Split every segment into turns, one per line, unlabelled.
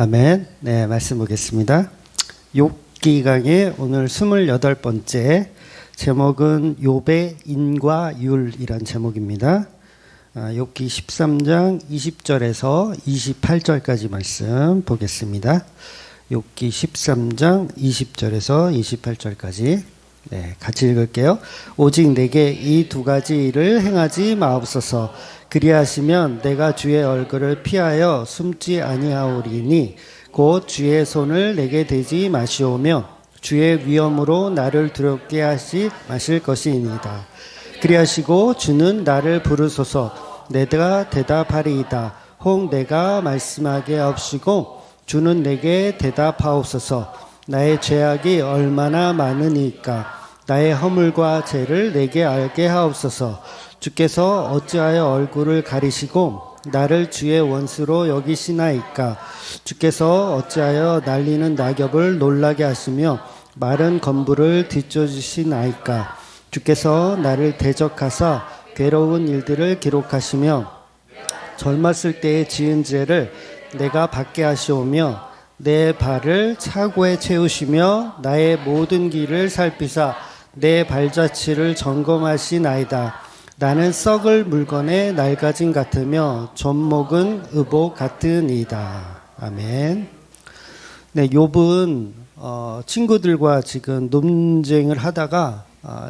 아멘. 네, 말씀 보겠습니다. 욥기 강의 오늘 28번째 제목은 욥의 인과 율이란 제목입니다. 욥기 13장 20절에서 28절까지 말씀 보겠습니다. 욥기 13장 20절에서 28절까지 네, 같이 읽을게요. 오직 내게 이 두 가지 일을 행하지 마옵소서. 그리하시면 내가 주의 얼굴을 피하여 숨지 아니하오리니 곧 주의 손을 내게 대지 마시오며 주의 위엄으로 나를 두렵게 하시 마실 것이니이다. 그리하시고 주는 나를 부르소서. 내가 대답하리이다. 혹 내가 말씀하게 하옵시고 주는 내게 대답하옵소서. 나의 죄악이 얼마나 많으니까 나의 허물과 죄를 내게 알게 하옵소서. 주께서 어찌하여 얼굴을 가리시고 나를 주의 원수로 여기시나이까. 주께서 어찌하여 날리는 낙엽을 놀라게 하시며 마른 건부를 뒤쫓으시나이까. 주께서 나를 대적하사 괴로운 일들을 기록하시며 젊었을 때에 지은 죄를 내가 받게 하시오며 내 발을 차고에 채우시며 나의 모든 길을 살피사 내 발자취를 점검하시나이다. 나는 썩을 물건에 낡아짐 같으며 젖먹은 의복 같으니이다. 아멘. 네, 욥은 친구들과 지금 논쟁을 하다가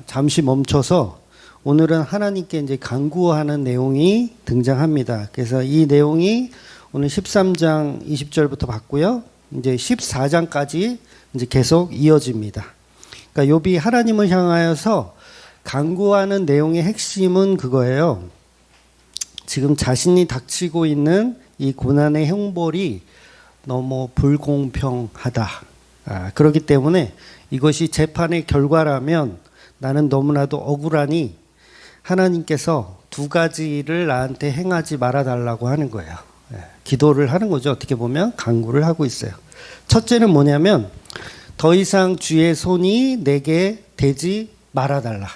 잠시 멈춰서 오늘은 하나님께 이제 간구하는 내용이 등장합니다. 그래서 이 내용이 오늘 13장 20절부터 봤고요. 이제 14장까지 이제 계속 이어집니다. 그러니까 욥이 하나님을 향하여서 간구하는 내용의 핵심은 그거예요. 지금 자신이 닥치고 있는 이 고난의 형벌이 너무 불공평하다. 그렇기 때문에 이것이 재판의 결과라면 나는 너무나도 억울하니 하나님께서 두 가지를 나한테 행하지 말아달라고 하는 거예요. 기도를 하는 거죠. 어떻게 보면 간구를 하고 있어요. 첫째는 뭐냐면 더 이상 주의 손이 내게 대지 말아달라.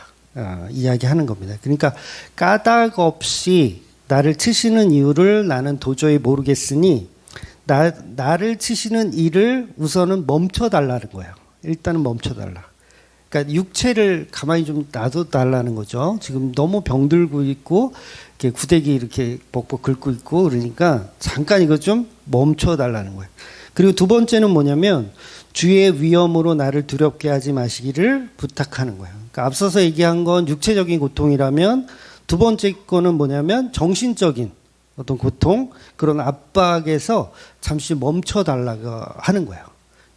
이야기하는 겁니다. 그러니까 까닭 없이 나를 치시는 이유를 나는 도저히 모르겠으니 나를 치시는 일을 우선은 멈춰달라는 거예요. 일단은 멈춰달라. 그러니까 육체를 가만히 좀 놔둬달라는 거죠. 지금 너무 병들고 있고 이렇게 구데기 이렇게 벅벅 긁고 있고 그러니까 잠깐 이거 좀 멈춰달라는 거예요. 그리고 두 번째는 뭐냐면 주의 위엄으로 나를 두렵게 하지 마시기를 부탁하는 거예요. 그러니까 앞서서 얘기한 건 육체적인 고통이라면 두 번째 거는 뭐냐면 정신적인 어떤 고통, 그런 압박에서 잠시 멈춰달라고 하는 거예요.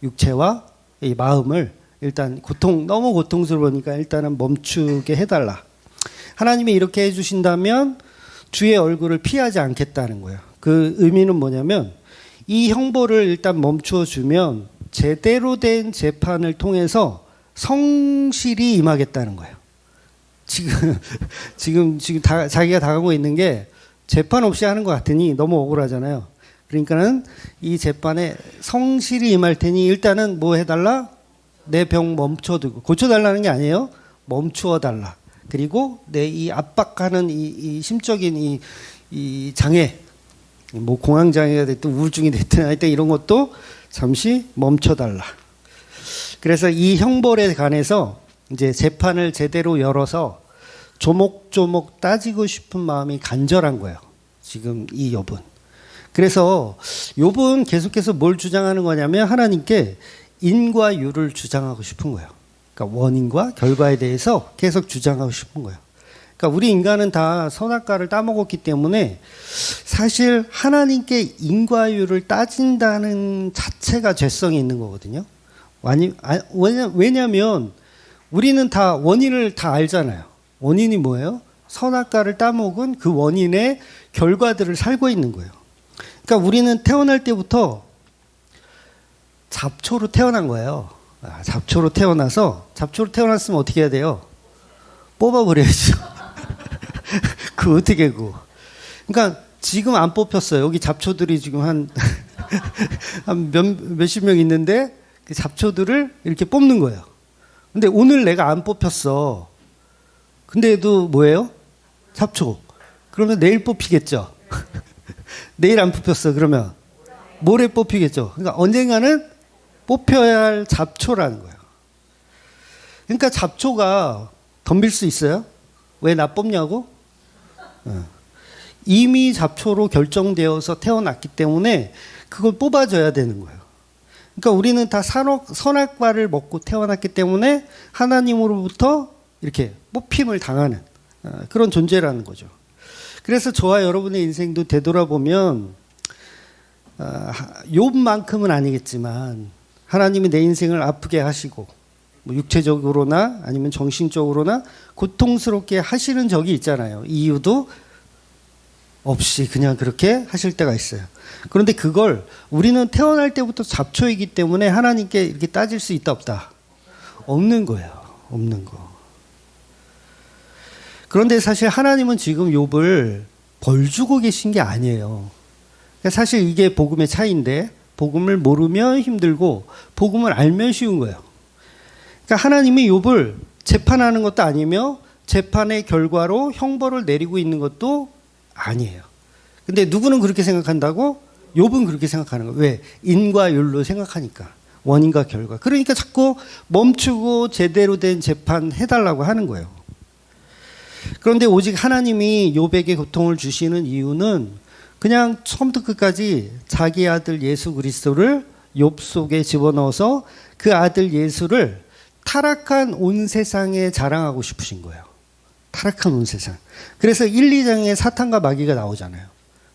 육체와 이 마음을 일단 너무 고통스러우니까 일단은 멈추게 해달라. 하나님이 이렇게 해주신다면 주의 얼굴을 피하지 않겠다는 거예요. 그 의미는 뭐냐면 이 형벌을 일단 멈춰주면 제대로 된 재판을 통해서 성실히 임하겠다는 거예요. 지금 자기가 당하고 있는 게 재판 없이 하는 것 같으니 너무 억울하잖아요. 그러니까는 이 재판에 성실히 임할 테니 일단은 뭐 해달라? 내 병 멈춰두고 고쳐달라는 게 아니에요. 멈추어달라. 그리고 내 이 압박하는 이 심적인 이 장애, 뭐 공황장애가 됐든 우울증이 됐든 하여튼 이런 것도 잠시 멈춰달라. 그래서 이 형벌에 관해서 이제 재판을 제대로 열어서 조목조목 따지고 싶은 마음이 간절한 거예요. 지금 이 욥은. 그래서 욥은 계속해서 뭘 주장하는 거냐면 하나님께 인과 율을 주장하고 싶은 거예요. 그러니까 원인과 결과에 대해서 계속 주장하고 싶은 거예요. 그러니까 우리 인간은 다 선악과를 따먹었기 때문에 사실 하나님께 인과율을 따진다는 자체가 죄성이 있는 거거든요. 왜냐하면 우리는 다 원인을 다 알잖아요. 원인이 뭐예요? 선악과를 따먹은 그 원인의 결과들을 살고 있는 거예요. 그러니까 우리는 태어날 때부터 잡초로 태어난 거예요. 잡초로 태어났으면 어떻게 해야 돼요? 뽑아버려야죠. 그 어떻게 그러니까 지금 안 뽑혔어요. 여기 잡초들이 지금 한 몇십 명 있는데 그 잡초들을 이렇게 뽑는 거예요. 근데 오늘 내가 안 뽑혔어. 근데도 뭐예요? 잡초. 그러면 내일 뽑히겠죠. 내일 안 뽑혔어. 그러면 모래 뽑히겠죠. 그러니까 언젠가는 뽑혀야 할 잡초라는 거예요. 그러니까 잡초가 덤빌 수 있어요? 왜 나 뽑냐고? 이미 잡초로 결정되어서 태어났기 때문에 그걸 뽑아줘야 되는 거예요. 그러니까 우리는 다 선악과를 먹고 태어났기 때문에 하나님으로부터 이렇게 뽑힘을 당하는 그런 존재라는 거죠. 그래서 저와 여러분의 인생도 되돌아보면 욥만큼은 아니겠지만 하나님이 내 인생을 아프게 하시고 뭐 육체적으로나 아니면 정신적으로나 고통스럽게 하시는 적이 있잖아요. 이유도 없이 그냥 그렇게 하실 때가 있어요. 그런데 그걸 우리는 태어날 때부터 잡초이기 때문에 하나님께 이렇게 따질 수 있다 없다? 없는 거예요. 없는 거. 그런데 사실 하나님은 지금 욥을 벌 주고 계신 게 아니에요. 그러니까 사실 이게 복음의 차이인데 복음을 모르면 힘들고 복음을 알면 쉬운 거예요. 그러니까 하나님이 욥을 재판하는 것도 아니며 재판의 결과로 형벌을 내리고 있는 것도 아니에요. 근데 누구는 그렇게 생각한다고? 욥은 그렇게 생각하는 거예요. 왜? 인과 율로 생각하니까. 원인과 결과. 그러니까 자꾸 멈추고 제대로 된 재판 해달라고 하는 거예요. 그런데 오직 하나님이 욥에게 고통을 주시는 이유는 그냥 처음부터 끝까지 자기 아들 예수 그리스도를 욥 속에 집어넣어서 그 아들 예수를 타락한 온 세상에 자랑하고 싶으신 거예요. 타락한 온 세상. 그래서 1, 2장에 사탄과 마귀가 나오잖아요.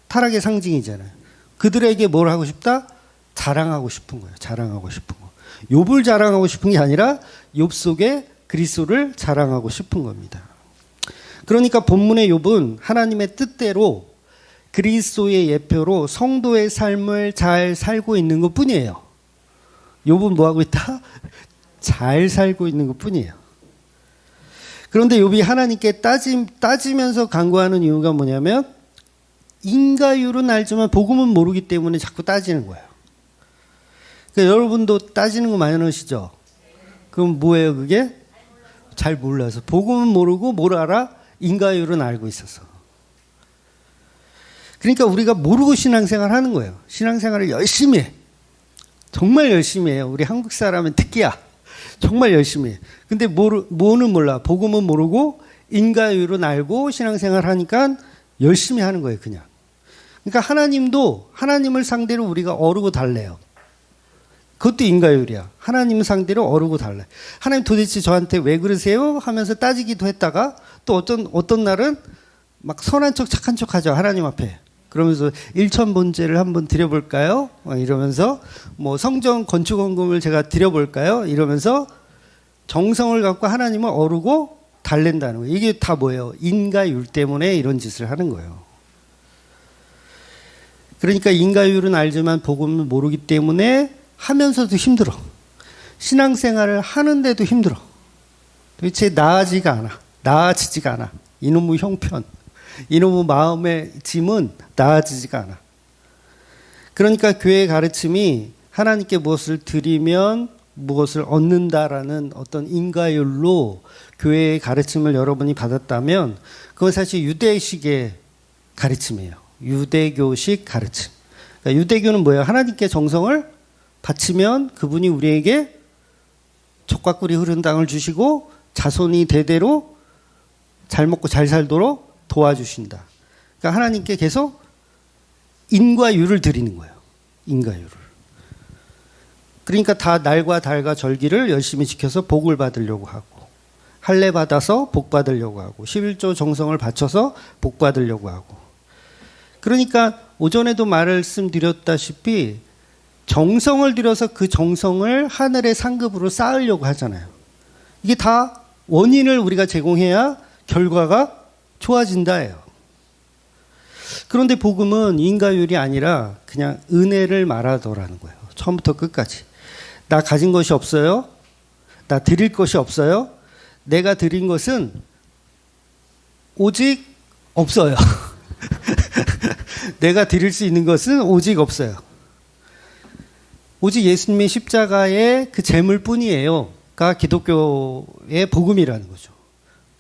타락의 상징이잖아요. 그들에게 뭘 하고 싶다? 자랑하고 싶은 거예요. 자랑하고 싶은 거. 욥을 자랑하고 싶은 게 아니라 욥 속에 그리스도를 자랑하고 싶은 겁니다. 그러니까 본문의 욥은 하나님의 뜻대로 그리스도의 예표로 성도의 삶을 잘 살고 있는 것 뿐이에요. 욥은 뭐 하고 있다? 잘 살고 있는 것 뿐이에요. 그런데 욥이 하나님께 따지면서 간구하는 이유가 뭐냐면 인과율은 알지만 복음은 모르기 때문에 자꾸 따지는 거예요. 그러니까 여러분도 따지는 거 많이 하시죠? 그럼 뭐예요 그게? 잘 몰라서. 복음은 모르고 뭘 알아? 인과율은 알고 있어서. 그러니까 우리가 모르고 신앙생활 하는 거예요. 신앙생활을 열심히 해. 정말 열심히 해요. 우리 한국 사람은 특기야. 정말 열심히 해. 근데 뭐는 몰라. 복음은 모르고 인과율은 알고 신앙생활 하니까 열심히 하는 거예요, 그냥. 그러니까 하나님도 하나님을 상대로 우리가 어르고 달래요. 그것도 인과율이야. 하나님을 상대로 어르고 달래. 하나님 도대체 저한테 왜 그러세요? 하면서 따지기도 했다가 또 어떤 날은 막 선한 척 착한 척 하죠. 하나님 앞에. 그러면서 일천번제를 한번 드려볼까요? 이러면서 뭐 성전 건축 헌금을 제가 드려볼까요? 이러면서 정성을 갖고 하나님을 어르고 달랜다는 거예요. 이게 다 뭐예요? 인과율 때문에 이런 짓을 하는 거예요. 그러니까 인과율은 알지만 복음을 모르기 때문에 하면서도 힘들어. 신앙생활을 하는데도 힘들어. 도대체 나아지지가 않아. 이놈의 형편. 이놈의 마음의 짐은 나아지지가 않아. 그러니까 교회의 가르침이 하나님께 무엇을 드리면 무엇을 얻는다라는 어떤 인과율로 교회의 가르침을 여러분이 받았다면 그건 사실 유대식의 가르침이에요. 유대교식 가르침. 그러니까 유대교는 뭐예요? 하나님께 정성을 바치면 그분이 우리에게 젖과 꿀이 흐르는 땅을 주시고 자손이 대대로 잘 먹고 잘 살도록 도와주신다. 그러니까 하나님께 계속 인과율을 드리는 거예요. 인과율을. 그러니까 다 날과 달과 절기를 열심히 지켜서 복을 받으려고 하고 할례 받아서 복 받으려고 하고 11조 정성을 바쳐서 복 받으려고 하고 그러니까 오전에도 말씀드렸다시피 정성을 들여서 그 정성을 하늘의 상급으로 쌓으려고 하잖아요. 이게 다 원인을 우리가 제공해야 결과가 좋아진다예요. 그런데 복음은 인과율이 아니라 그냥 은혜를 말하더라는 거예요. 처음부터 끝까지. 나 가진 것이 없어요. 나 드릴 것이 없어요. 내가 드린 것은 오직 없어요. 내가 드릴 수 있는 것은 오직 없어요. 오직 예수님의 십자가의 그 재물뿐이에요.가 기독교의 복음이라는 거죠.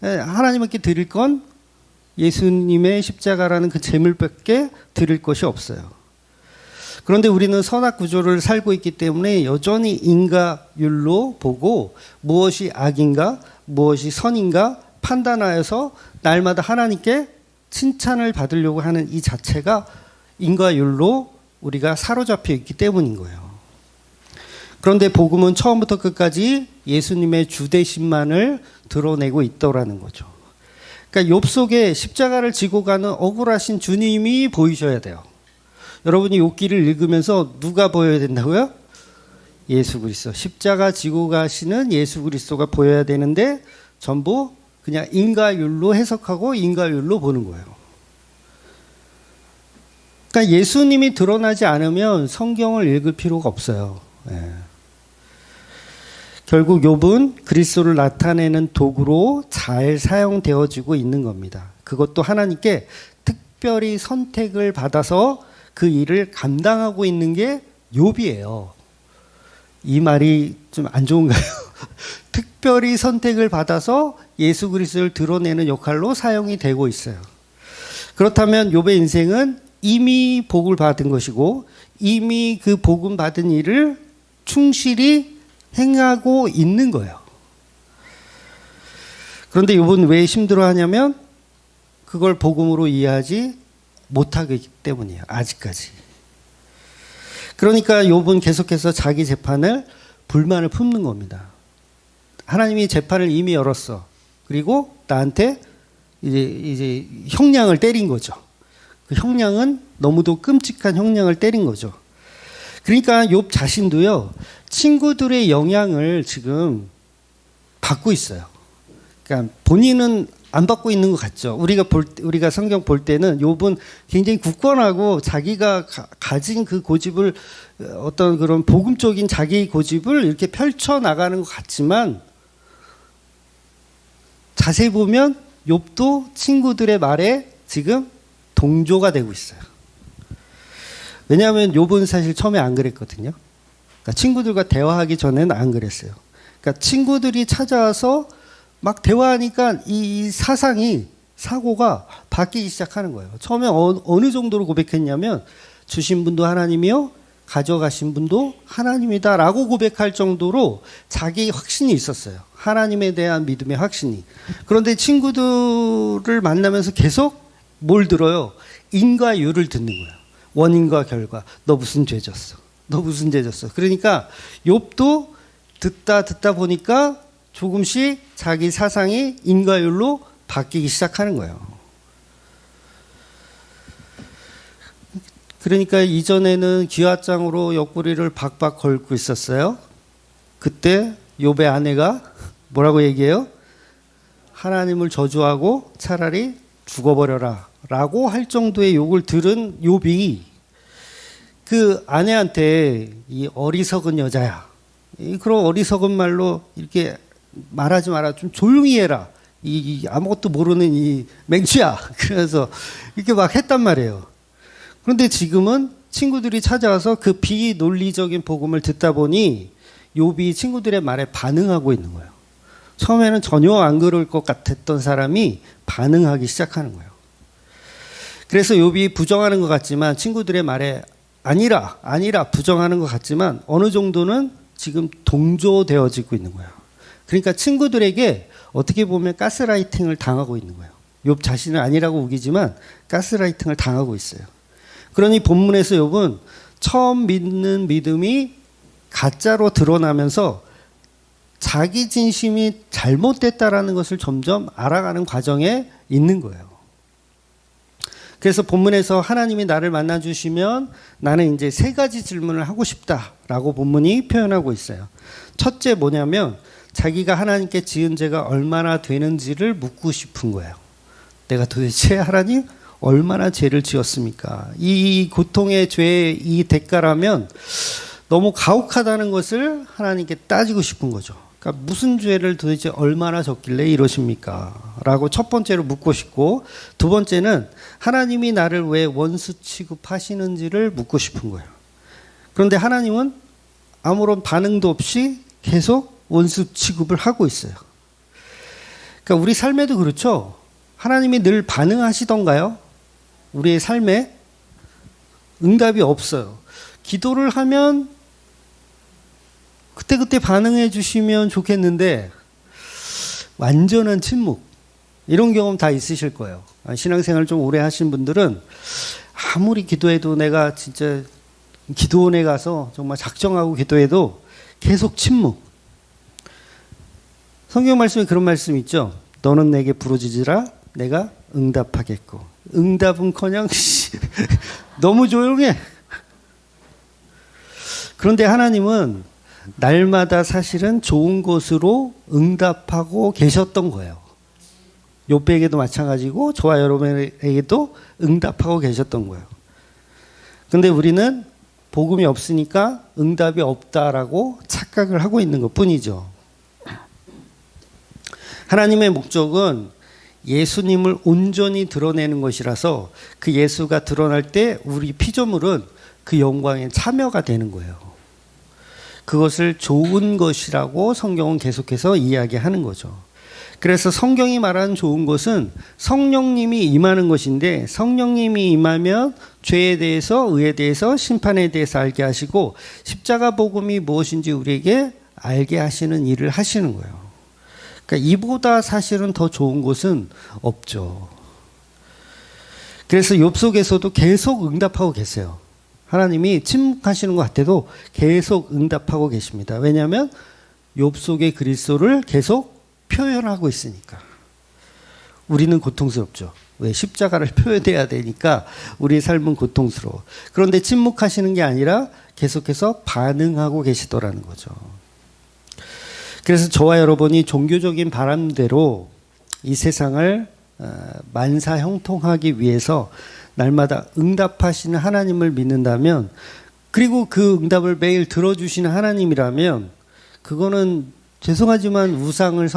하나님께 드릴 건 예수님의 십자가라는 그 재물밖에 드릴 것이 없어요. 그런데 우리는 선악 구조를 살고 있기 때문에 여전히 인과율로 보고 무엇이 악인가, 무엇이 선인가 판단하여서 날마다 하나님께 칭찬을 받으려고 하는 이 자체가 인과율로 우리가 사로잡혀 있기 때문인 거예요. 그런데 복음은 처음부터 끝까지 예수님의 주되심만을 드러내고 있더라는 거죠. 그러니까 욥 속에 십자가를 지고 가는 억울하신 주님이 보이셔야 돼요. 여러분이 욥기를 읽으면서 누가 보여야 된다고요? 예수 그리스도. 십자가 지고 가시는 예수 그리스도가 보여야 되는데 전부 그냥 인과율로 해석하고 인과율로 보는 거예요. 그러니까 예수님이 드러나지 않으면 성경을 읽을 필요가 없어요. 예. 결국 욥은 그리스도를 나타내는 도구로 잘 사용되어지고 있는 겁니다. 그것도 하나님께 특별히 선택을 받아서 그 일을 감당하고 있는 게 욥이에요. 이 말이 좀 안 좋은가요? 특별히 선택을 받아서 예수 그리스도를 드러내는 역할로 사용이 되고 있어요. 그렇다면 욥의 인생은 이미 복을 받은 것이고 이미 그 복음 받은 일을 충실히 행하고 있는 거예요. 그런데 욥은 왜 힘들어하냐면 그걸 복음으로 이해하지 못하기 때문이에요. 아직까지. 그러니까 욥은 계속해서 자기 재판을 불만을 품는 겁니다. 하나님이 재판을 이미 열었어. 그리고 나한테 이제 형량을 때린 거죠. 그 형량은 너무도 끔찍한 형량을 때린 거죠. 그러니까 욥 자신도요, 친구들의 영향을 지금 받고 있어요. 그러니까 본인은 안 받고 있는 것 같죠. 우리가 성경 볼 때는 욥은 굉장히 굳건하고 자기가 가진 그 고집을 어떤 그런 복음적인 자기 고집을 이렇게 펼쳐 나가는 것 같지만 자세히 보면 욥도 친구들의 말에 지금 동조가 되고 있어요. 왜냐하면 욥은 사실 처음에 안 그랬거든요. 그러니까 친구들과 대화하기 전에는 안 그랬어요. 그러니까 친구들이 찾아와서 막 대화하니까 이 사고가 바뀌기 시작하는 거예요. 처음에 어느 정도로 고백했냐면 주신 분도 하나님이요 가져가신 분도 하나님이다라고 고백할 정도로 자기 확신이 있었어요. 하나님에 대한 믿음의 확신이. 그런데 친구들을 만나면서 계속 뭘 들어요? 인과율을 듣는 거예요. 원인과 결과. 너 무슨 죄 졌어? 너 무슨 죄 졌어? 그러니까 욥도 듣다 보니까 조금씩 자기 사상이 인과율로 바뀌기 시작하는 거예요. 그러니까 이전에는 기와장으로 옆구리를 박박 걸고 있었어요. 그때 욥의 아내가 뭐라고 얘기해요? 하나님을 저주하고 차라리 죽어버려라 라고 할 정도의 욕을 들은 욥이 그 아내한테 이 어리석은 여자야, 그런 어리석은 말로 이렇게 말하지 마라, 좀 조용히 해라, 이 아무것도 모르는 이 맹추야, 그래서 이렇게 막 했단 말이에요. 그런데 지금은 친구들이 찾아와서 그 비논리적인 복음을 듣다 보니 욥이 친구들의 말에 반응하고 있는 거예요. 처음에는 전혀 안 그럴 것 같았던 사람이 반응하기 시작하는 거예요. 그래서 욥이 부정하는 것 같지만 친구들의 말에 아니라 부정하는 것 같지만 어느 정도는 지금 동조되어지고 있는 거예요. 그러니까 친구들에게 어떻게 보면 가스라이팅을 당하고 있는 거예요. 욥 자신은 아니라고 우기지만 가스라이팅을 당하고 있어요. 그러니 본문에서 욥은 처음 믿는 믿음이 가짜로 드러나면서 자기 진심이 잘못됐다라는 것을 점점 알아가는 과정에 있는 거예요. 그래서 본문에서 하나님이 나를 만나주시면 나는 이제 3가지 질문을 하고 싶다라고 본문이 표현하고 있어요. 첫째 뭐냐면 자기가 하나님께 지은 죄가 얼마나 되는지를 묻고 싶은 거예요. 내가 도대체 하나님 얼마나 죄를 지었습니까? 이 고통의 죄의 이 대가라면 너무 가혹하다는 것을 하나님께 따지고 싶은 거죠. 그러니까 무슨 죄를 도대체 얼마나 졌길래 이러십니까? 라고 첫 번째로 묻고 싶고, 두 번째는 하나님이 나를 왜 원수 취급하시는지를 묻고 싶은 거예요. 그런데 하나님은 아무런 반응도 없이 계속 원수 취급을 하고 있어요. 그러니까 우리 삶에도 그렇죠. 하나님이 늘 반응하시던가요? 우리의 삶에 응답이 없어요. 기도를 하면 그때그때 반응해 주시면 좋겠는데 완전한 침묵, 이런 경험 다 있으실 거예요. 신앙생활 좀 오래 하신 분들은 아무리 기도해도, 내가 진짜 기도원에 가서 정말 작정하고 기도해도 계속 침묵. 성경 말씀에 그런 말씀 있죠. 너는 내게 부르짖으라 내가 응답하겠고. 응답은커녕 너무 조용해. 그런데 하나님은 날마다 사실은 좋은 것으로 응답하고 계셨던 거예요. 욥에게도 마찬가지고 저와 여러분에게도 응답하고 계셨던 거예요. 근데 우리는 복음이 없으니까 응답이 없다라고 착각을 하고 있는 것 뿐이죠. 하나님의 목적은 예수님을 온전히 드러내는 것이라서 그 예수가 드러날 때 우리 피조물은 그 영광에 참여가 되는 거예요. 그것을 좋은 것이라고 성경은 계속해서 이야기하는 거죠. 그래서 성경이 말하는 좋은 것은 성령님이 임하는 것인데, 성령님이 임하면 죄에 대해서, 의에 대해서, 심판에 대해서 알게 하시고 십자가 복음이 무엇인지 우리에게 알게 하시는 일을 하시는 거예요. 그러니까 이보다 사실은 더 좋은 것은 없죠. 그래서 욥 속에서도 계속 응답하고 계세요. 하나님이 침묵하시는 것 같아도 계속 응답하고 계십니다. 왜냐하면 욥 속의 그리스도를 계속 표현하고 있으니까. 우리는 고통스럽죠. 왜? 십자가를 표현해야 되니까 우리의 삶은 고통스러워. 그런데 침묵하시는 게 아니라 계속해서 반응하고 계시더라는 거죠. 그래서 저와 여러분이 종교적인 바람대로 이 세상을 만사형통하기 위해서 날마다 응답하시는 하나님을 믿는다면, 그리고 그 응답을 매일 들어주시는 하나님이라면, 그거는 죄송하지만 우상을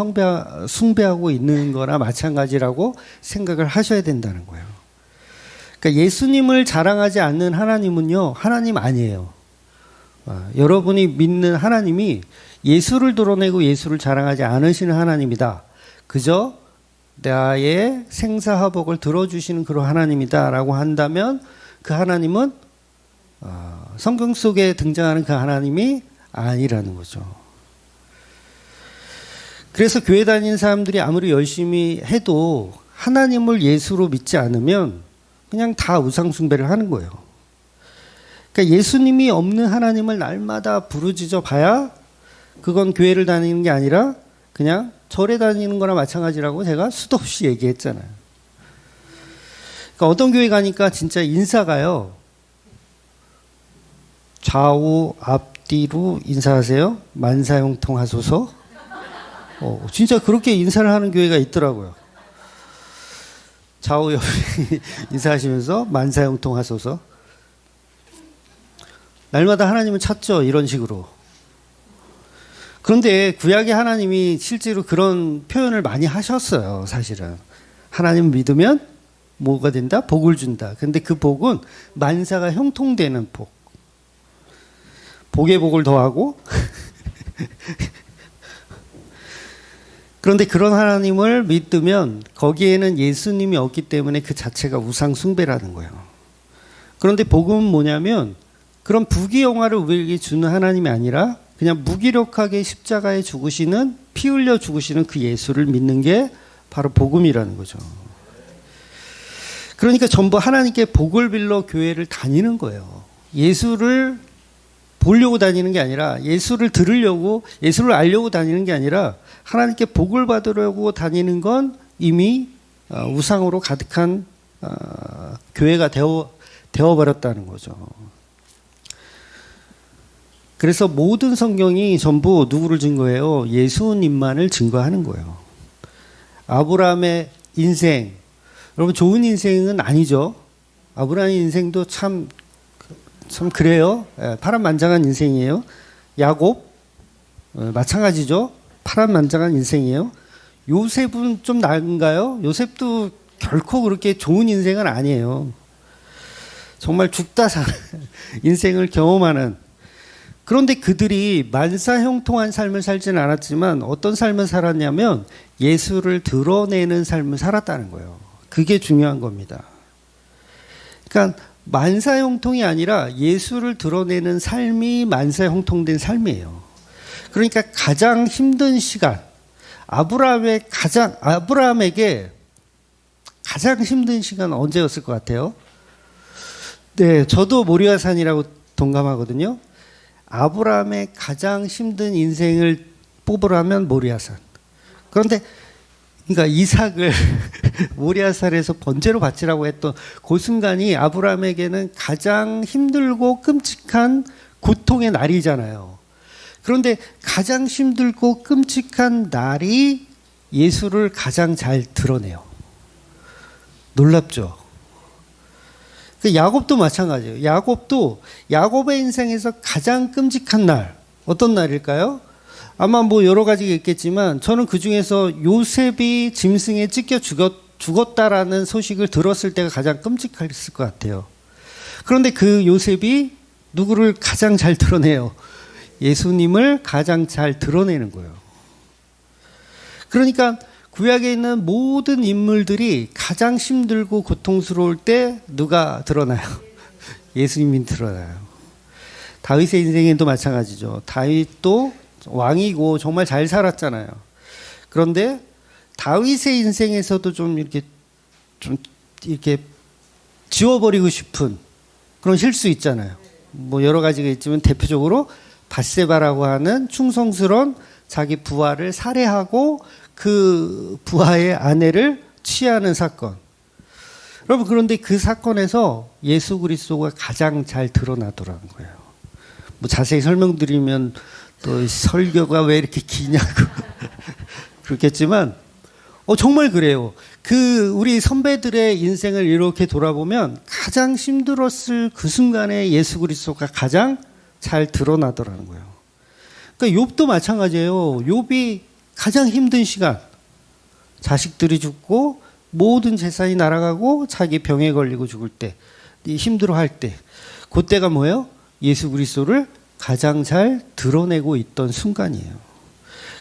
숭배하고 있는 거나 마찬가지라고 생각을 하셔야 된다는 거예요. 그러니까 예수님을 자랑하지 않는 하나님은요, 하나님 아니에요. 여러분이 믿는 하나님이 예수를 드러내고 예수를 자랑하지 않으시는 하나님이다. 그저 나의 생사화복을 들어주시는 그런 하나님이다라고 한다면, 그 하나님은 성경 속에 등장하는 그 하나님이 아니라는 거죠. 그래서 교회 다니는 사람들이 아무리 열심히 해도 하나님을 예수로 믿지 않으면 그냥 다 우상숭배를 하는 거예요. 그러니까 예수님이 없는 하나님을 날마다 부르짖어 봐야 그건 교회를 다니는 게 아니라 그냥 절에 다니는 거나 마찬가지라고 제가 수도 없이 얘기했잖아요. 그러니까 어떤 교회 가니까 진짜 인사가요, 좌우 앞뒤로 인사하세요. 만사형통하소서. 진짜 그렇게 인사를 하는 교회가 있더라고요. 좌우 옆에 인사하시면서 만사형통하소서. 날마다 하나님은 찾죠, 이런 식으로. 그런데 구약의 하나님이 실제로 그런 표현을 많이 하셨어요. 사실은 하나님 믿으면 뭐가 된다? 복을 준다. 근데 그 복은 만사가 형통되는 복, 복의 복을 더하고 그런데 그런 하나님을 믿으면 거기에는 예수님이 없기 때문에 그 자체가 우상 숭배라는 거예요. 그런데 복음은 뭐냐면 그런 부귀영화를 우리에게 주는 하나님이 아니라 그냥 무기력하게 십자가에 죽으시는, 피 흘려 죽으시는 그 예수를 믿는 게 바로 복음이라는 거죠. 그러니까 전부 하나님께 복을 빌러 교회를 다니는 거예요. 예수를 보려고 다니는 게 아니라, 예수를 들으려고, 예수를 알려고 다니는 게 아니라 하나님께 복을 받으려고 다니는 건 이미 우상으로 가득한 교회가 되어버렸다는 거죠. 그래서 모든 성경이 전부 누구를 증거해요? 예수님만을 증거하는 거예요. 아브라함의 인생, 여러분 좋은 인생은 아니죠. 아브라함의 인생도 참 그래요. 파란만장한 인생이에요. 야곱 마찬가지죠. 파란만장한 인생이에요. 요셉은 좀 나은가요? 요셉도 결코 그렇게 좋은 인생은 아니에요. 정말 죽다 사는 인생을 경험하는. 그런데 그들이 만사형통한 삶을 살지는 않았지만 어떤 삶을 살았냐면 예수를 드러내는 삶을 살았다는 거예요. 그게 중요한 겁니다. 그러니까 만사형통이 아니라 예수를 드러내는 삶이 만사형통된 삶이에요. 그러니까 가장 힘든 시간, 아브라함에게 가장 힘든 시간은 언제였을 것 같아요? 네, 저도 모리아산이라고 동감하거든요. 아브라함의 가장 힘든 인생을 뽑으라면 모리아산. 그런데 그러니까 이삭을 모리아산에서 번제로 바치라고 했던 그 순간이 아브라함에게는 가장 힘들고 끔찍한 고통의 날이잖아요. 그런데 가장 힘들고 끔찍한 날이 예수를 가장 잘 드러내요. 놀랍죠? 야곱도 마찬가지예요. 야곱의 인생에서 가장 끔찍한 날, 어떤 날일까요? 아마 뭐 여러 가지가 있겠지만 저는 그 중에서 요셉이 짐승에 찢겨 죽었다라는 소식을 들었을 때가 가장 끔찍했을 것 같아요. 그런데 그 요셉이 누구를 가장 잘 드러내요? 예수님을 가장 잘 드러내는 거예요. 그러니까 구약에 있는 모든 인물들이 가장 힘들고 고통스러울 때 누가 드러나요? 예수님이 드러나요. 다윗의 인생에도 마찬가지죠. 다윗도 왕이고 정말 잘 살았잖아요. 그런데 다윗의 인생에서도 좀 이렇게 지워버리고 싶은 그런 실수 있잖아요. 뭐 여러 가지가 있지만 대표적으로 밧세바라고 하는 충성스러운 자기 부하를 살해하고 그 부하의 아내를 취하는 사건. 여러분, 그런데 그 사건에서 예수 그리스도가 가장 잘 드러나더라는 거예요. 뭐 자세히 설명드리면 또 설교가 왜 이렇게 기냐고 그렇겠지만 정말 그래요. 우리 선배들의 인생을 이렇게 돌아보면 가장 힘들었을 그 순간에 예수 그리스도가 가장 잘 드러나더라는 거예요. 그러니까 욥도 마찬가지예요. 욥이 가장 힘든 시간, 자식들이 죽고 모든 재산이 날아가고 자기 병에 걸리고 죽을 때, 힘들어할 때, 그때가 뭐예요? 예수 그리스도를 가장 잘 드러내고 있던 순간이에요.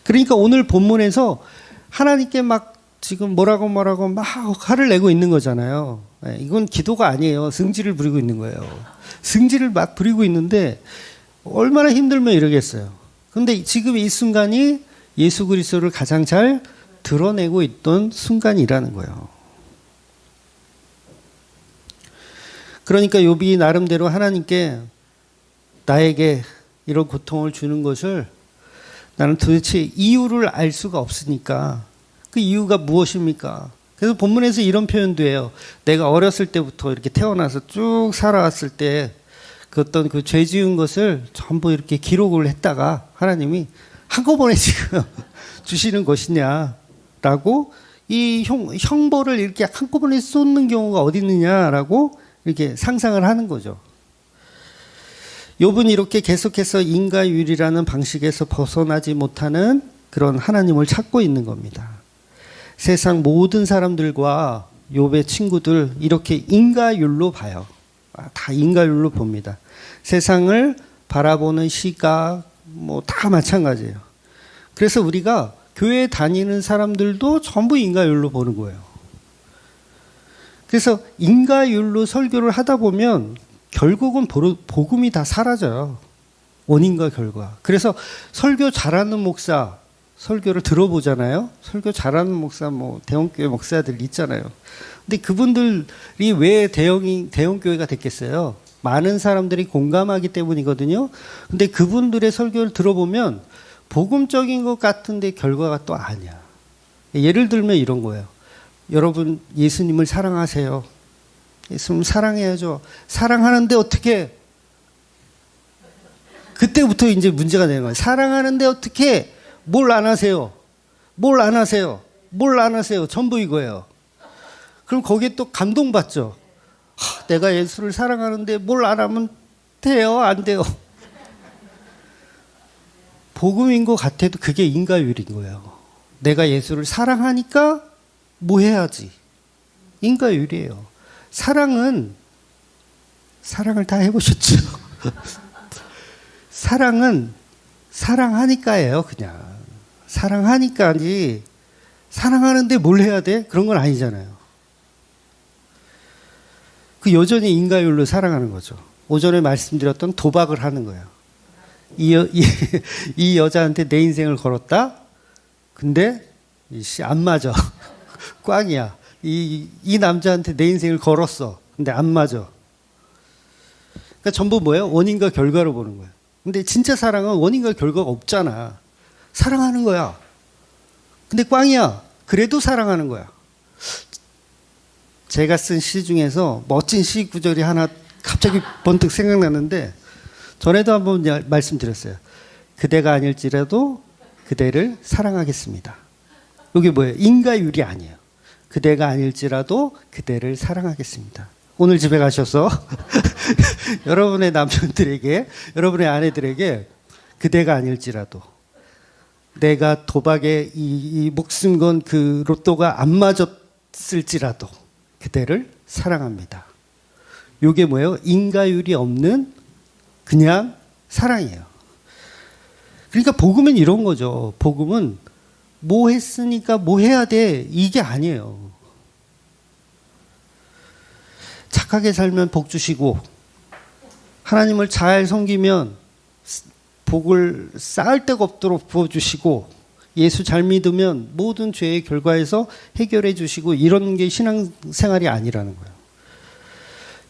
그러니까 오늘 본문에서 하나님께 막 지금 뭐라고 막 화를 내고 있는 거잖아요. 이건 기도가 아니에요. 승질을 부리고 있는 거예요. 승질을 막 부리고 있는데 얼마나 힘들면 이러겠어요. 그런데 지금 이 순간이 예수 그리스도를 가장 잘 드러내고 있던 순간이라는 거예요. 그러니까 욥이 나름대로 하나님께 나에게 이런 고통을 주는 것을 나는 도대체 이유를 알 수가 없으니까 그 이유가 무엇입니까? 그래서 본문에서 이런 표현도 해요. 내가 어렸을 때부터 이렇게 태어나서 쭉 살아왔을 때 그 어떤 그 죄 지은 것을 전부 이렇게 기록을 했다가 하나님이 한꺼번에 지금 주시는 것이냐라고 이 형벌을 이렇게 한꺼번에 쏟는 경우가 어디 있느냐라고 이렇게 상상을 하는 거죠. 욥은 이렇게 계속해서 인과율이라는 방식에서 벗어나지 못하는 그런 하나님을 찾고 있는 겁니다. 세상 모든 사람들과 욥의 친구들 이렇게 인과율로 봐요. 다 인과율로 봅니다. 세상을 바라보는 시각 뭐 다 마찬가지예요. 그래서 우리가 교회 다니는 사람들도 전부 인과율로 보는 거예요. 그래서 인과율로 설교를 하다 보면 결국은 복음이 다 사라져요. 원인과 결과. 그래서 설교 잘하는 목사 설교를 들어보잖아요. 설교 잘하는 목사 뭐 대형교회 목사들 있잖아요. 근데 그분들이 왜 대형교회가 됐겠어요? 많은 사람들이 공감하기 때문이거든요. 근데 그분들의 설교를 들어보면 복음적인 것 같은데 결과가 또 아니야. 예를 들면 이런 거예요. 여러분 예수님을 사랑하세요. 예수님 사랑해야죠. 사랑하는데 어떻게? 그때부터 이제 문제가 되는 거예요. 사랑하는데 어떻게? 뭘 안 하세요? 뭘 안 하세요? 뭘 안 하세요? 전부 이거예요. 그럼 거기에 또 감동받죠. 내가 예수를 사랑하는데 뭘 안 하면 돼요? 안 돼요? 복음인 것 같아도 그게 인과율인 거예요. 내가 예수를 사랑하니까 뭐 해야지? 인과율이에요. 사랑을 다 해보셨죠? 사랑은 사랑하니까예요. 그냥 사랑하니까지 사랑하는데 뭘 해야 돼? 그런 건 아니잖아요. 그 여전히 인과율로 사랑하는 거죠. 오전에 말씀드렸던 도박을 하는 거예요. 이 여자한테 내 인생을 걸었다? 근데 안 맞아. 꽝이야. 이 남자한테 내 인생을 걸었어. 근데 안 맞아. 그러니까 전부 뭐예요? 원인과 결과로 보는 거예요. 근데 진짜 사랑은 원인과 결과가 없잖아. 사랑하는 거야. 근데 꽝이야. 그래도 사랑하는 거야. 제가 쓴 시 중에서 멋진 시 구절이 하나 갑자기 번뜩 생각났는데 전에도 한번 말씀드렸어요. 그대가 아닐지라도 그대를 사랑하겠습니다. 이게 뭐예요? 인과율이 아니에요. 그대가 아닐지라도 그대를 사랑하겠습니다. 오늘 집에 가셔서 여러분의 남편들에게, 여러분의 아내들에게 그대가 아닐지라도 내가 도박에 이 목숨 건 그 로또가 안 맞았을지라도 그대를 사랑합니다. 이게 뭐예요? 인과율이 없는 그냥 사랑이에요. 그러니까 복음은 이런 거죠. 복음은 뭐 했으니까 뭐 해야 돼 이게 아니에요. 착하게 살면 복 주시고 하나님을 잘 섬기면 복을 쌓을 데가 없도록 부어주시고 예수 잘 믿으면 모든 죄의 결과에서 해결해 주시고 이런 게 신앙생활이 아니라는 거예요.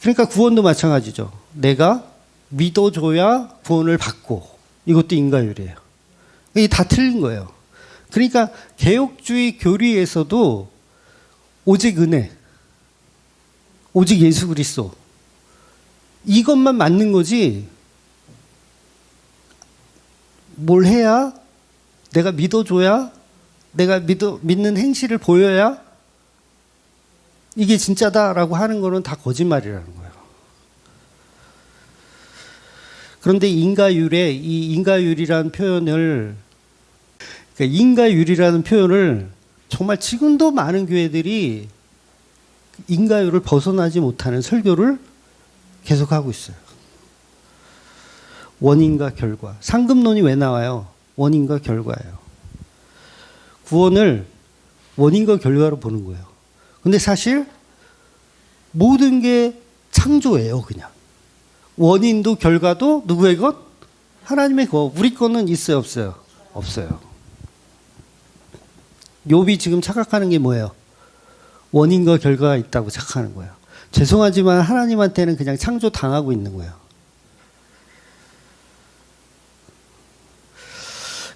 그러니까 구원도 마찬가지죠. 내가 믿어줘야 구원을 받고 이것도 인과율이에요. 이게 다 틀린 거예요. 그러니까 개혁주의 교리에서도 오직 은혜, 오직 예수 그리스도 이것만 맞는 거지 뭘 해야 내가 믿어줘야 내가 믿는 행실을 보여야 이게 진짜다라고 하는 거는 다 거짓말이라는 거예요. 그런데 인과율에 이 인과율이라는 표현을 그러니까 인과율이라는 표현을 정말 지금도 많은 교회들이 인과율을 벗어나지 못하는 설교를 계속하고 있어요. 원인과 결과. 상급론이 왜 나와요? 원인과 결과예요. 구원을 원인과 결과로 보는 거예요. 근데 사실 모든 게 창조예요, 그냥. 원인도 결과도 누구의 것? 하나님의 것. 우리 거는 있어요, 없어요? 없어요. 욥이 지금 착각하는 게 뭐예요? 원인과 결과가 있다고 착각하는 거예요. 죄송하지만 하나님한테는 그냥 창조당하고 있는 거예요.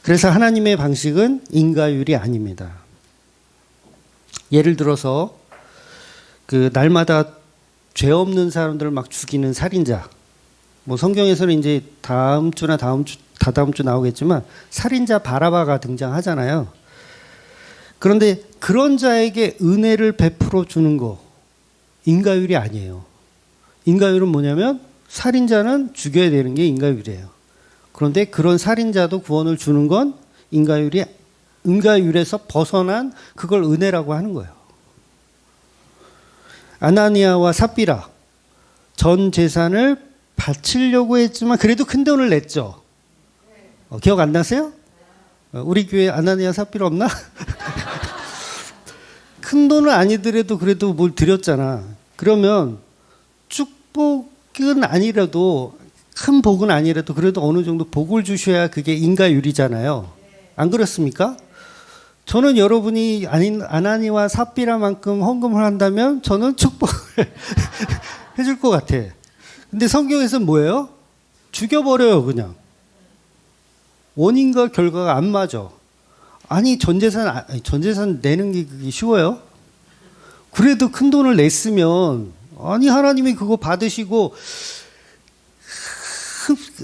그래서 하나님의 방식은 인과율이 아닙니다. 예를 들어서 그 날마다 죄 없는 사람들을 막 죽이는 살인자. 뭐 성경에서는 이제 다음 주나 다다음 주 나오겠지만 살인자 바라바가 등장하잖아요. 그런데 그런 자에게 은혜를 베풀어 주는 거 인과율이 아니에요. 인과율은 뭐냐면 살인자는 죽여야 되는 게 인과율이에요. 그런데 그런 살인자도 구원을 주는 건 인과율에서 벗어난 그걸 은혜라고 하는 거예요. 아나니아와 삽비라 전 재산을 바치려고 했지만 그래도 큰 돈을 냈죠. 기억 안 나세요? 우리 교회 아나니아 삽비라 없나? 큰 돈은 아니더라도 그래도 뭘 드렸잖아. 그러면 축복은 아니라도 큰 복은 아니라도 그래도 어느 정도 복을 주셔야 그게 인과율이잖아요. 안 그렇습니까? 저는 여러분이 아나니와 삽비라만큼 헌금을 한다면 저는 축복을 해줄 것 같아. 근데 성경에서는 뭐예요? 죽여버려요, 그냥. 원인과 결과가 안 맞아. 아니, 전 재산 내는 게 그게 쉬워요? 그래도 큰 돈을 냈으면, 아니, 하나님이 그거 받으시고,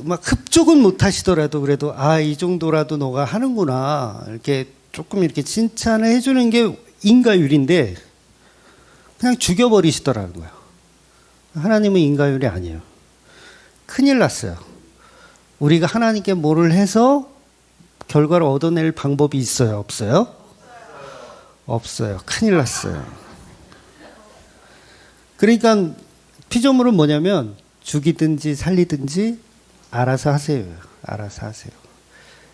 막 흡족은 못 하시더라도 그래도, 이 정도라도 너가 하는구나. 이렇게 조금 이렇게 칭찬을 해주는 게 인과율인데, 그냥 죽여버리시더라는 거예요. 하나님은 인과율이 아니에요. 큰일 났어요. 우리가 하나님께 뭐를 해서 결과를 얻어낼 방법이 있어요? 없어요? 없어요. 큰일 났어요. 그러니까 피조물은 뭐냐면 죽이든지 살리든지 알아서 하세요. 알아서 하세요.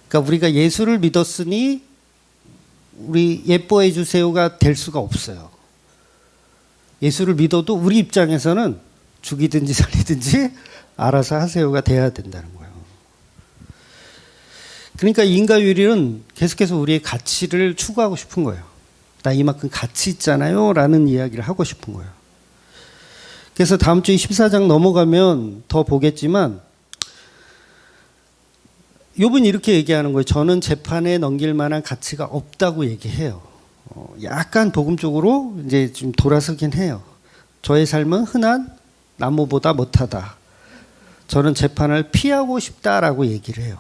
그러니까 우리가 예수를 믿었으니 우리 예뻐해 주세요가 될 수가 없어요. 예수를 믿어도 우리 입장에서는 죽이든지 살리든지 알아서 하세요가 돼야 된다는 거예요. 그러니까 인과윤리는 계속해서 우리의 가치를 추구하고 싶은 거예요. 나 이만큼 가치 있잖아요 라는 이야기를 하고 싶은 거예요. 그래서 다음 주에 14장 넘어가면 더 보겠지만 욥은 이렇게 얘기하는 거예요. 저는 재판에 넘길 만한 가치가 없다고 얘기해요. 약간 복음 쪽으로 이제 좀 돌아서긴 해요. 저의 삶은 흔한 나무보다 못하다. 저는 재판을 피하고 싶다라고 얘기를 해요.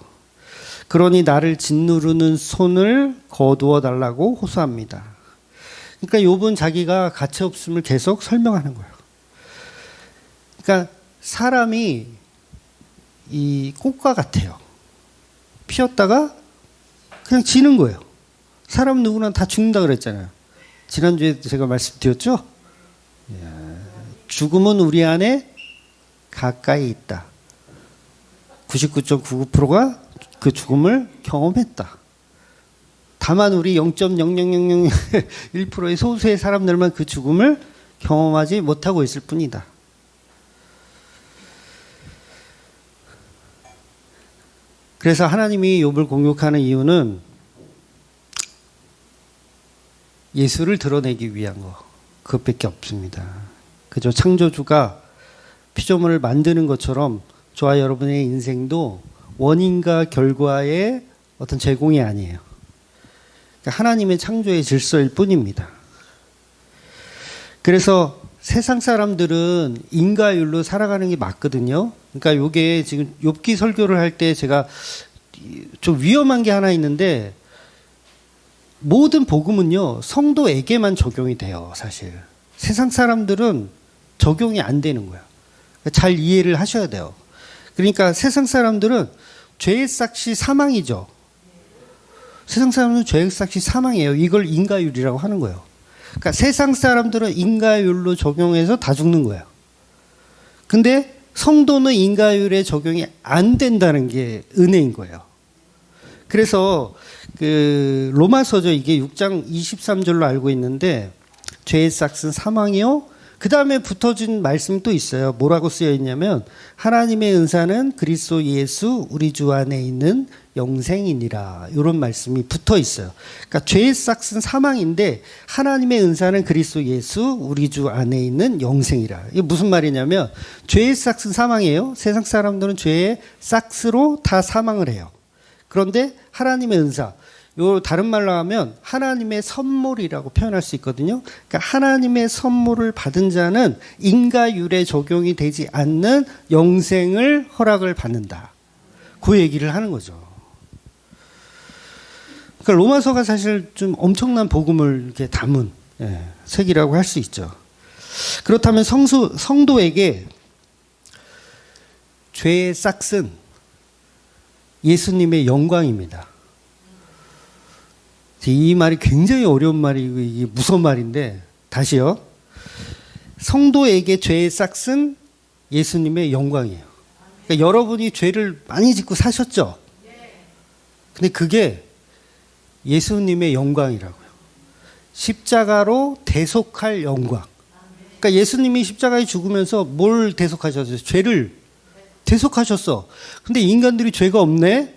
그러니 나를 짓누르는 손을 거두어 달라고 호소합니다. 그러니까 욥은 자기가 가치 없음을 계속 설명하는 거예요. 그러니까 사람이 이 꽃과 같아요. 피었다가 그냥 지는 거예요. 사람 누구나 다 죽는다 그랬잖아요. 지난주에 제가 말씀드렸죠? 죽음은 우리 안에 가까이 있다. 99.99%가 그 죽음을 경험했다. 다만 우리 0.00001%의 소수의 사람들만 그 죽음을 경험하지 못하고 있을 뿐이다. 그래서 하나님이 욥을 공격하는 이유는 예수를 드러내기 위한 거, 그것밖에 없습니다. 그저 창조주가 피조물을 만드는 것처럼 저와 여러분의 인생도 원인과 결과의 어떤 제공이 아니에요. 그러니까 하나님의 창조의 질서일 뿐입니다. 그래서 세상 사람들은 인과율로 살아가는 게 맞거든요. 그러니까 이게 지금 욥기 설교를 할 때 제가 좀 위험한 게 하나 있는데 모든 복음은요 성도에게만 적용이 돼요. 사실 세상 사람들은 적용이 안 되는 거예요. 잘 이해를 하셔야 돼요. 그러니까 세상 사람들은 죄의 삭시 사망이죠. 세상 사람들은 죄의 삭시 사망이에요. 이걸 인과율이라고 하는 거예요. 그러니까 세상 사람들은 인과율로 적용해서 다 죽는 거예요. 근데 성도는 인과율에 적용이 안 된다는 게 은혜인 거예요. 그래서 그 로마서죠. 이게 6장 23절로 알고 있는데 죄의 삭은 사망이요. 그 다음에 붙어진 말씀이 또 있어요. 뭐라고 쓰여 있냐면 하나님의 은사는 그리스도 예수 우리 주 안에 있는 영생이니라. 이런 말씀이 붙어 있어요. 그러니까 죄의 삭은 사망인데 하나님의 은사는 그리스도 예수 우리 주 안에 있는 영생이라. 이게 무슨 말이냐면 죄의 삭은 사망이에요. 세상 사람들은 죄의 삭스로 다 사망을 해요. 그런데 하나님의 은사, 요 다른 말로 하면 하나님의 선물이라고 표현할 수 있거든요. 그러니까 하나님의 선물을 받은 자는 인과율에 적용이 되지 않는 영생을 허락을 받는다. 그 얘기를 하는 거죠. 그러니까 로마서가 사실 좀 엄청난 복음을 이렇게 담은 책이라고 할 수 있죠. 그렇다면 성도에게 죄의 싹은 예수님의 영광입니다. 이 말이 굉장히 어려운 말이고 이게 무서운 말인데 다시요. 성도에게 죄의 싹은 예수님의 영광이에요. 그러니까 여러분이 죄를 많이 짓고 사셨죠? 근데 그게 예수님의 영광이라고요. 십자가로 대속할 영광. 그러니까 예수님이 십자가에 죽으면서 뭘 대속하셨어요? 죄를 대속하셨어. 근데 인간들이 죄가 없네?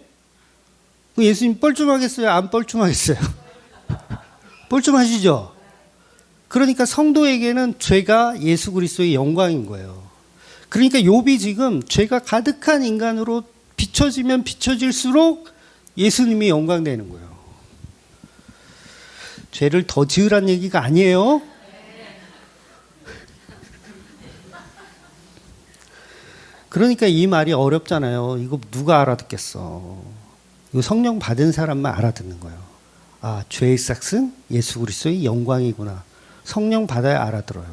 예수님 뻘쭘하겠어요? 안 뻘쭘하겠어요? 뻘쭘하시죠? 그러니까 성도에게는 죄가 예수 그리스도의 영광인 거예요. 그러니까 욥이 지금 죄가 가득한 인간으로 비춰지면 비춰질수록 예수님이 영광되는 거예요. 죄를 더 지으란 얘기가 아니에요. 그러니까 이 말이 어렵잖아요. 이거 누가 알아듣겠어. 이거 성령 받은 사람만 알아듣는 거예요. 아, 죄의 삭은 예수 그리스도의 영광이구나. 성령 받아야 알아들어요.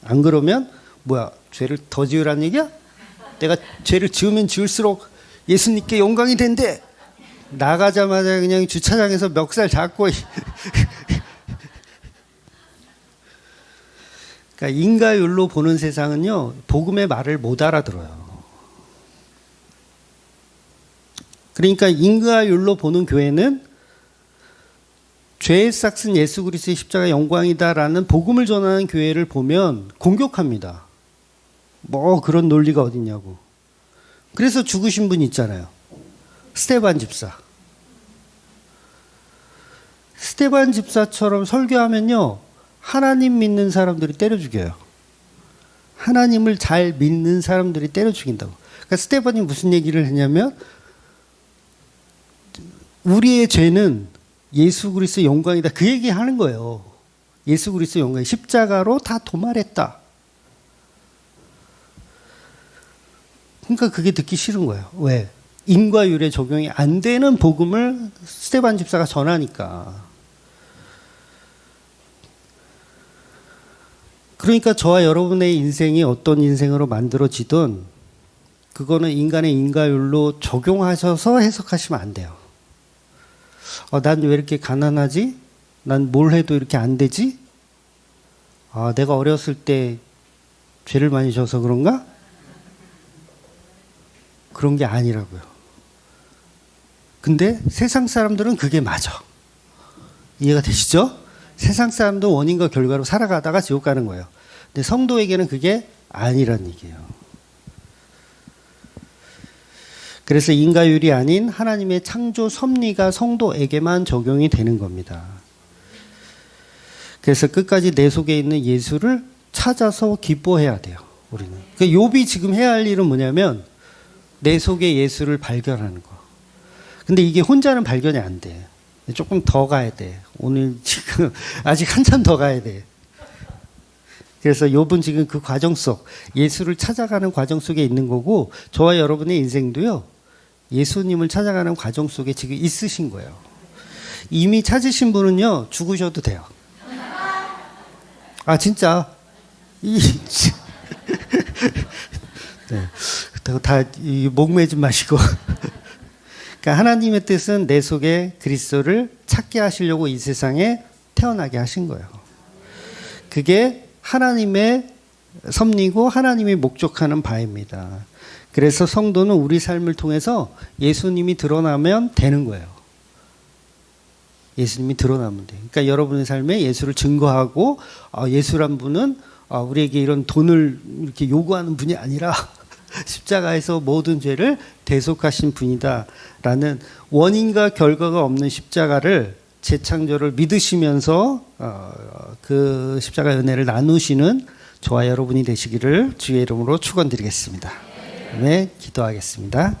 안 그러면 뭐야, 죄를 더 지으란 얘기야? 내가 죄를 지으면 지을수록 예수님께 영광이 된대. 나가자마자 그냥 주차장에서 멱살 잡고 그러니까 인과율로 보는 세상은요 복음의 말을 못 알아들어요. 그러니까 인과율로 보는 교회는 죄의 삭은 예수 그리스도의 십자가 영광이다라는 복음을 전하는 교회를 보면 공격합니다. 뭐 그런 논리가 어딨냐고. 그래서 죽으신 분 있잖아요. 스데반 집사. 스데반 집사처럼 설교하면요, 하나님 믿는 사람들이 때려 죽여요. 하나님을 잘 믿는 사람들이 때려 죽인다고. 그러니까 스데반이 무슨 얘기를 했냐면, 우리의 죄는 예수 그리스도의 영광이다. 그 얘기 하는 거예요. 예수 그리스도의 영광이 십자가로 다 도말했다. 그러니까 그게 듣기 싫은 거예요. 왜? 인과 율에 적용이 안 되는 복음을 스데반 집사가 전하니까. 그러니까 저와 여러분의 인생이 어떤 인생으로 만들어지든 그거는 인간의 인과율로 적용하셔서 해석하시면 안 돼요. 난 왜 이렇게 가난하지? 난 뭘 해도 이렇게 안 되지? 내가 어렸을 때 죄를 많이 져서 그런가? 그런 게 아니라고요. 근데 세상 사람들은 그게 맞아. 이해가 되시죠? 세상 사람도 원인과 결과로 살아가다가 지옥 가는 거예요. 근데 성도에게는 그게 아니란 얘기예요. 그래서 인과율이 아닌 하나님의 창조 섭리가 성도에게만 적용이 되는 겁니다. 그래서 끝까지 내 속에 있는 예수를 찾아서 기뻐해야 돼요. 우리는. 욥이 지금 해야 할 일은 뭐냐면 내 속에 예수를 발견하는 거. 근데 이게 혼자는 발견이 안 돼. 조금 더 가야 돼. 오늘 지금 아직 한참 더 가야 돼. 그래서 욥은 지금 그 과정 속, 예수를 찾아가는 과정 속에 있는 거고, 저와 여러분의 인생도요, 예수님을 찾아가는 과정 속에 지금 있으신 거예요. 이미 찾으신 분은요, 죽으셔도 돼요. 진짜. 네. 다 목매지 마시고. 그러니까 하나님의 뜻은 내 속에 그리스도를 찾게 하시려고 이 세상에 태어나게 하신 거예요. 그게 하나님의 섭리고 하나님이 목적하는 바입니다. 그래서 성도는 우리 삶을 통해서 예수님이 드러나면 되는 거예요. 예수님이 드러나면 돼. 그러니까 여러분의 삶에 예수를 증거하고, 예수란 분은 우리에게 이런 돈을 이렇게 요구하는 분이 아니라 십자가에서 모든 죄를 대속하신 분이다라는 원인과 결과가 없는 십자가를, 재창조를 믿으시면서 그 십자가 은혜를 나누시는 저와 여러분이 되시기를 주의 이름으로 축원드리겠습니다. 네, 기도하겠습니다.